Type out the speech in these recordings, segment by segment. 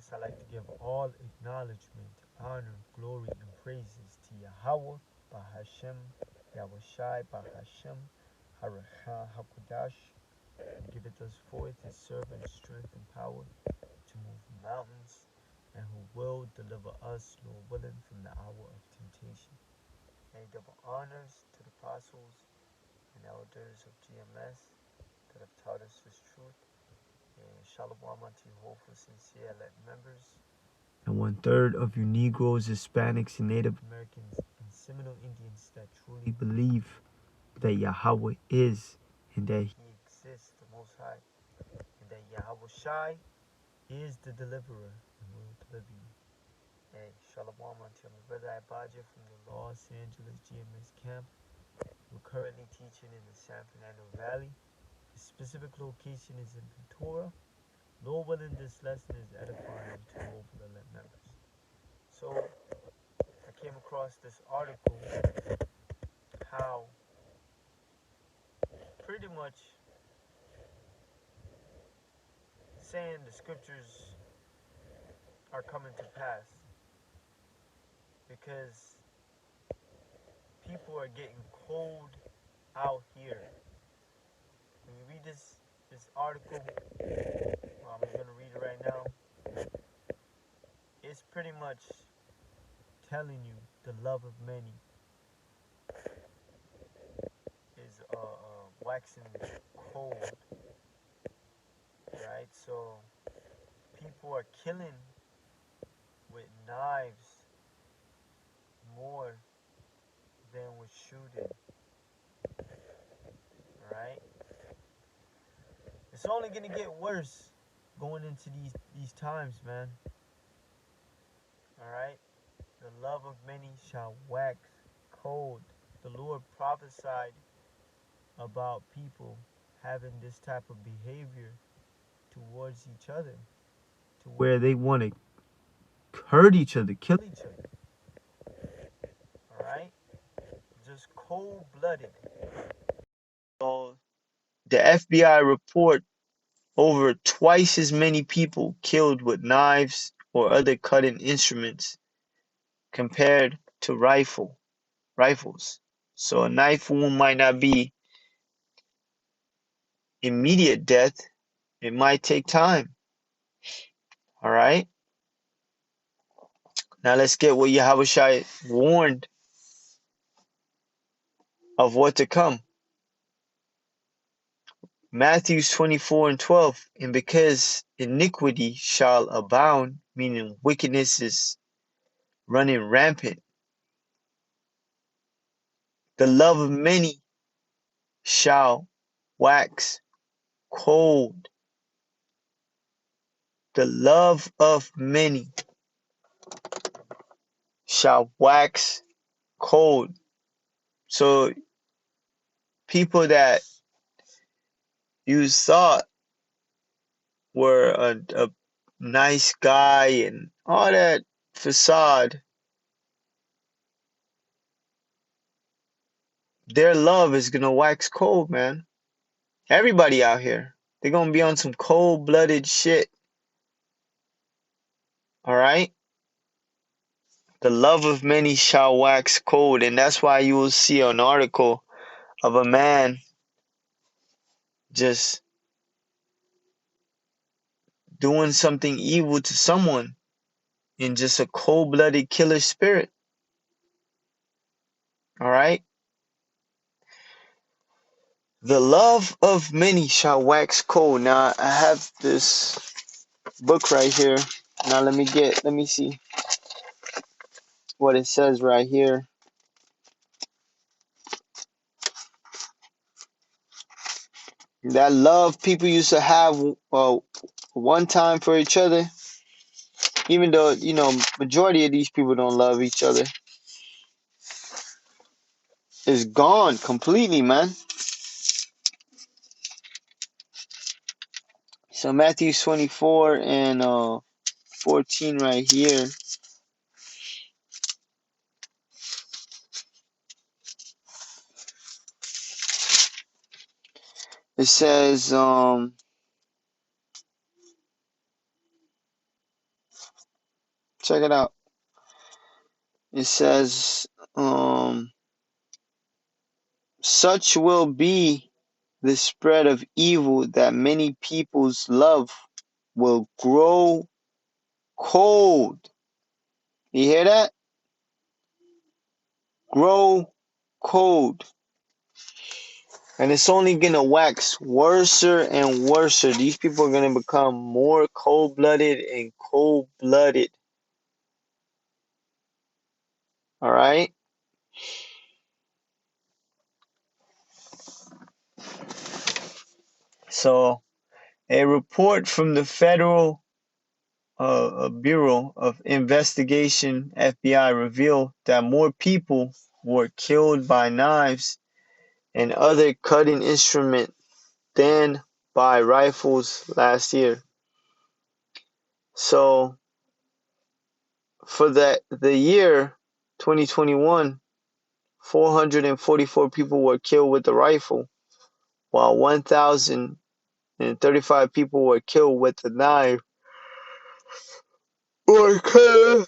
foremost, I'd like to give all acknowledgement, honor, glory, and praises to Yahweh, Bahashem, Yahushai, Bahashem, Haracha Hakodash, who giveth us forth his servant strength and power to move mountains, and who will deliver us, Lord willing, from the hour of temptation. Many double honors to the apostles and elders of GMS that have taught us this truth. And shalom unto you, hopeful, sincere, elect members. And 1/3 of you Negroes, Hispanics, and Native Americans and Seminole Indians that truly believe that Yahweh is and that he exists, the Most High, and that Yahweh Shai is the deliverer and will deliver you. Hey, shalom unto my brother Abaja from the Los Angeles GMS camp. We're currently teaching in the San Fernando Valley. The specific location is in Ventura. Lord willing, this lesson is edifying to hopeful elect members. So, I came across this article how pretty much saying the scriptures are coming to pass because people are getting cold out here. When you read this article, well, I'm gonna read it right now. It's pretty much telling you the love of many is waxing cold, right? So people are killing with knives more than with shooting, right? It's only gonna get worse going into these times, man. All right. The love of many shall wax cold. The Lord prophesied about people having this type of behavior towards each other, to where they want to hurt each other, kill each other. All right. Just cold-blooded. So the FBI report over twice as many people killed with knives or other cutting instruments compared to rifles. So a knife wound might not be immediate death. It might take time. All right. Now let's get what Yahushua warned of what to come. Matthew 24:12. And because iniquity shall abound, meaning wickedness is running rampant, the love of many shall wax cold. The love of many shall wax cold. So people that you thought were a nice guy and all that facade, their love is gonna wax cold, man. Everybody out here, they're gonna be on some cold-blooded shit. All right. The love of many shall wax cold, and that's why you will see an article of a man just doing something evil to someone in just a cold-blooded killer spirit. All right. The love of many shall wax cold. Now I have this book right here. Now let me see what it says right here. That love people used to have one time for each other, even though majority of these people don't love each other, is gone completely, man. So Matthew 24 and 14 right here. It says Check it out. It says, such will be the spread of evil that many people's love will grow cold. You hear that? Grow cold. And it's only gonna wax worser and worser. These people are gonna become more cold-blooded and cold-blooded. All right? So, a report from the Federal Bureau of Investigation (FBI) revealed that more people were killed by knives and other cutting instruments than by rifles last year. So, for the year 2021, 444 people were killed with the rifle, while 1,035 people were killed with the knife or cutting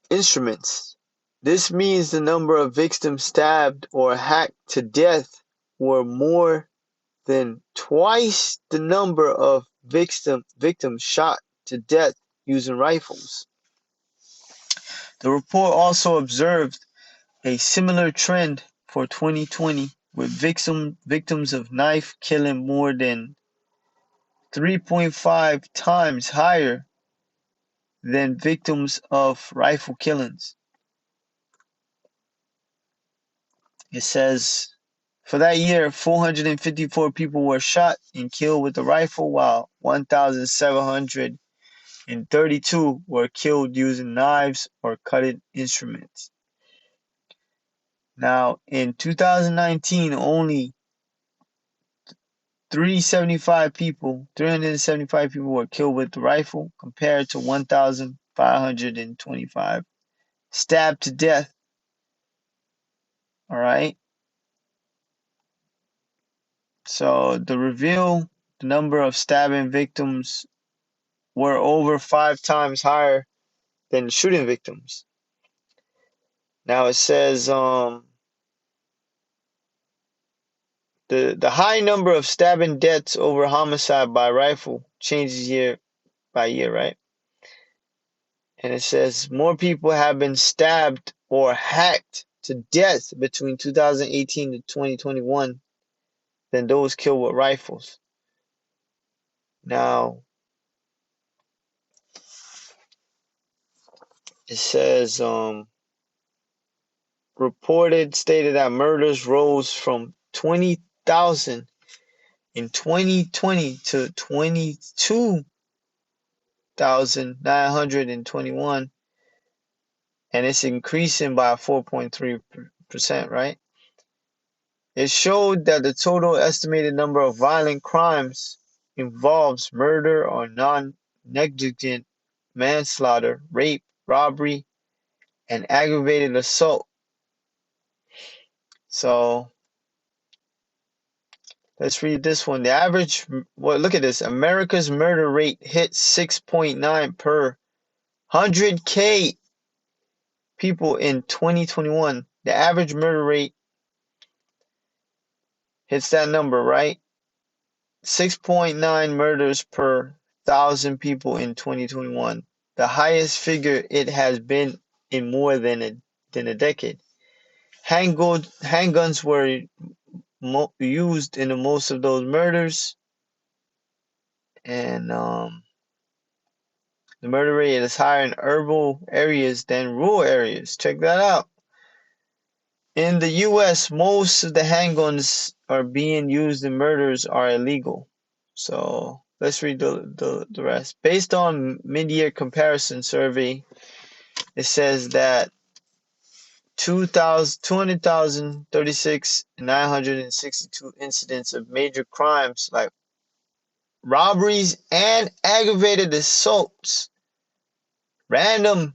instruments. This means the number of victims stabbed or hacked to death were more than twice the number of victims shot to death using rifles. The report also observed a similar trend for 2020, with victims of knife killing more than 3.5 times higher than victims of rifle killings. It says for that year, 454 people were shot and killed with a rifle, while 1,732 were killed using knives or cutting instruments. Now, in 2019, only 375 people were killed with the rifle, compared to 1,525 stabbed to death. All right. So the number of stabbing victims were over 5 times higher than shooting victims. Now it says the high number of stabbing deaths over homicide by rifle changes year by year, right? And it says more people have been stabbed or hacked to death between 2018 to 2021 than those killed with rifles. Now it says reported stated that murders rose from 20,000 in 2020 to 22,921, and it's increasing by 4.3%, right? It showed that the total estimated number of violent crimes involves murder or non-negligent manslaughter, rape, robbery, and aggravated assault. So let's read this one. Look at this. America's murder rate hit 6.9 per 100K people in 2021. The average murder rate hits that number, right? 6.9 murders per 1,000 people in 2021, the highest figure it has been in more than a decade. Handguns were used in most of those murders, and the murder rate is higher in urban areas than rural areas. Check that out. In the U.S., most of the handguns are being used in murders are illegal. So let's read the rest. Based on mid-year comparison survey, it says that 200,036,962 incidents of major crimes like robberies and aggravated assaults, random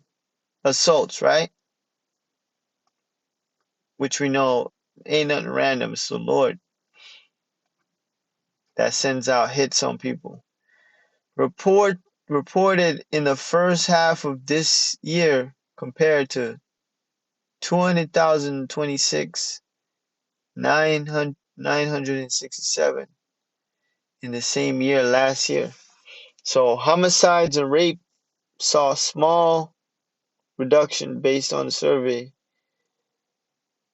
assaults, right? Which we know ain't nothing random. It's the Lord that sends out hits on people. reported in the first half of this year compared to 200,026,967 in the same year last year. So homicides and rape saw a small reduction based on the survey.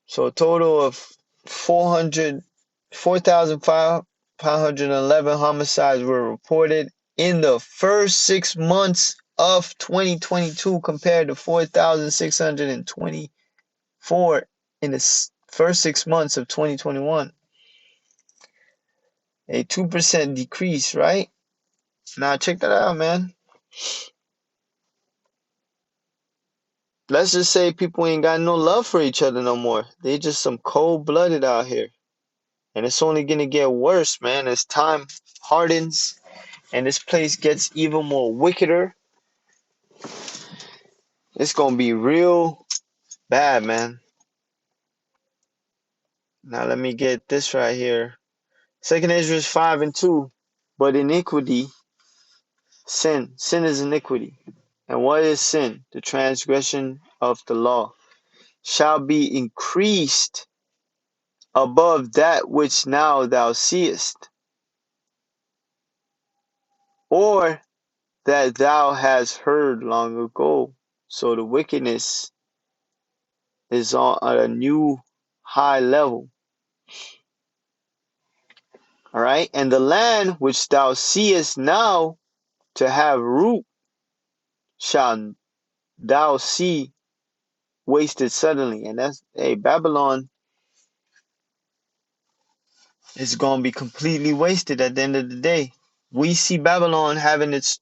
So a total of 4,511 homicides were reported in the first 6 months of 2022 compared to 4,624 in the first 6 months of 2021. A 2% decrease, right? Now check that out, man. Let's just say people ain't got no love for each other no more. They just some cold-blooded out here. And it's only gonna get worse, man, as time hardens and this place gets even more wickeder. It's gonna be real bad, man. Now let me get this right here. 2 Ezra 5:2. But iniquity, sin. Sin is iniquity. And what is sin? The transgression of the law shall be increased above that which now thou seest, or that thou hast heard long ago. So the wickedness is on a new high level. All right. And the land which thou seest now to have root shall thou see wasted suddenly. And that's, hey, Babylon is going to be completely wasted at the end of the day. We see Babylon having its,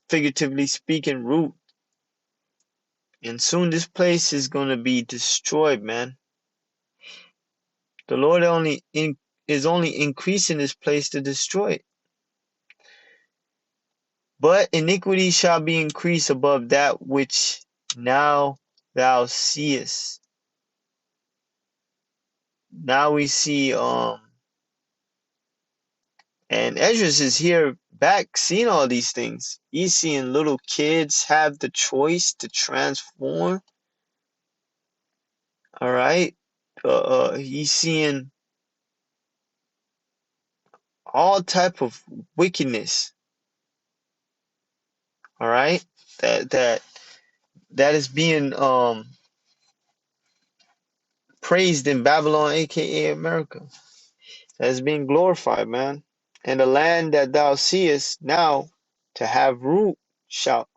figuratively speaking, root. And soon this place is going to be destroyed, man. The Lord is only increasing this place to destroy it. But iniquity shall be increased above that which now thou seest. Now we see and Esdras is here back seeing all these things. He's seeing little kids have the choice to transform. All right. He's seeing all type of wickedness. All right. That is being praised in Babylon, aka America. That is being glorified, man. And the land that thou seest now to have root shall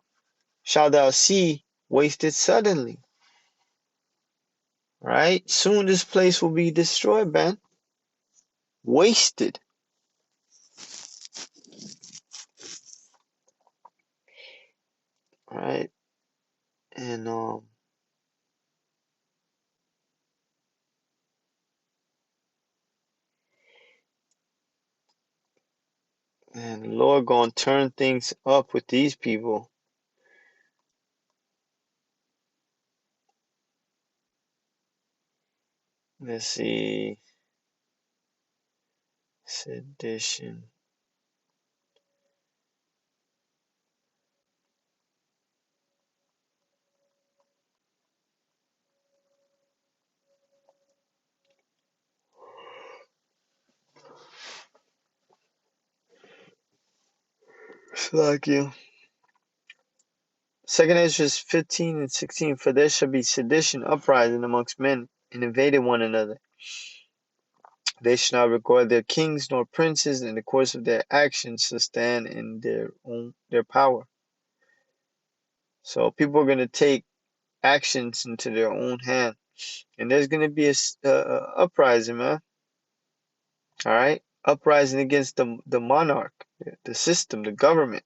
thou see wasted suddenly. Right? Soon this place will be destroyed, man. Wasted. Right? And the Lord gonna turn things up with these people. Let's see. Sedition. Fuck you. 2 Ezra 15 and 16. For there shall be sedition, uprising amongst men, and invading one another. They shall not regard their kings nor princes, in the course of their actions shall stand in their power. So people are going to take actions into their own hand, and there's going to be a uprising, man. All right, uprising against the monarch, the system, the government.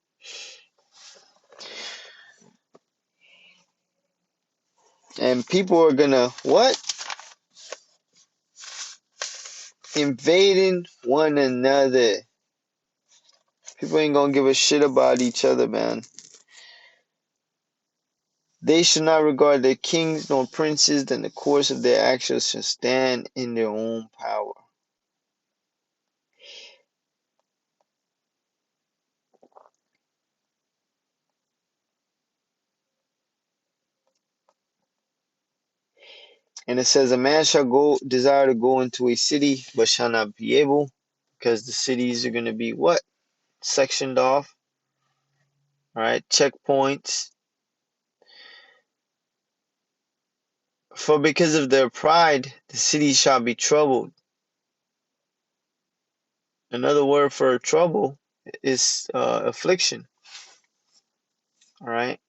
And people are gonna what? Invading one another. People ain't gonna give a shit about each other, man. They should not regard their kings nor princes, then the course of their actions shall stand in their own power. And it says, a man shall desire to go into a city, but shall not be able, because the cities are going to be what? Sectioned off, all right? Checkpoints. For because of their pride, the city shall be troubled. Another word for trouble is affliction, all right?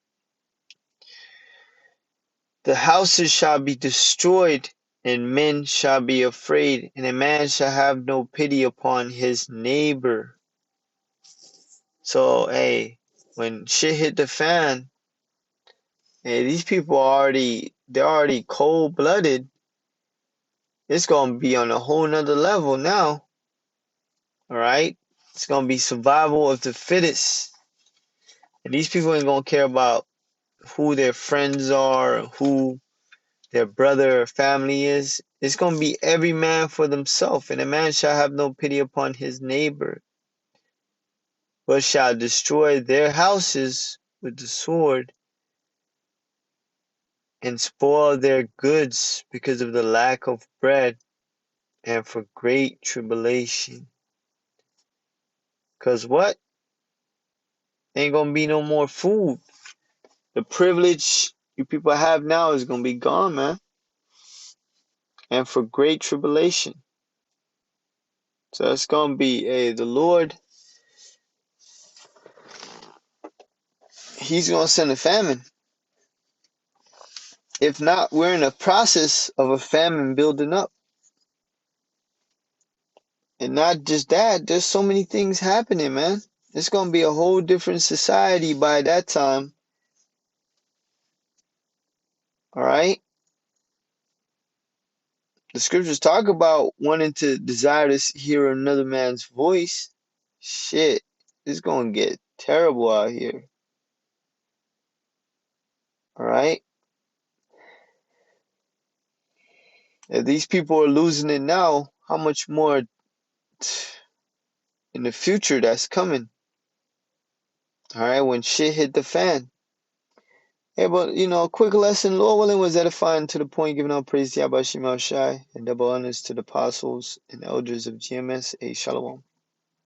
The houses shall be destroyed, and men shall be afraid, and a man shall have no pity upon his neighbor. So, hey, when shit hit the fan, hey, these people they're already cold-blooded. It's gonna be on a whole nother level now. All right? It's gonna be survival of the fittest. And these people ain't gonna care about who their friends are, who their brother or family is. It's gonna be every man for themselves, and a man shall have no pity upon his neighbor, but shall destroy their houses with the sword, and spoil their goods because of the lack of bread, and for great tribulation. Cause what? Ain't gonna be no more food. The privilege you people have now is gonna be gone, man. And for great tribulation. So it's gonna be the Lord, He's gonna send a famine. If not, we're in a process of a famine building up. And not just that, there's so many things happening, man. It's gonna be a whole different society by that time. All right? The scriptures talk about wanting to desire to hear another man's voice. Shit, it's gonna get terrible out here. All right? If these people are losing it now, how much more in the future that's coming? All right, when shit hit the fan. Hey, but a quick lesson. Lord willing was edifying to the point, giving all praise to Yahweh Shai and double honors to the apostles and elders of GMS. A shalom.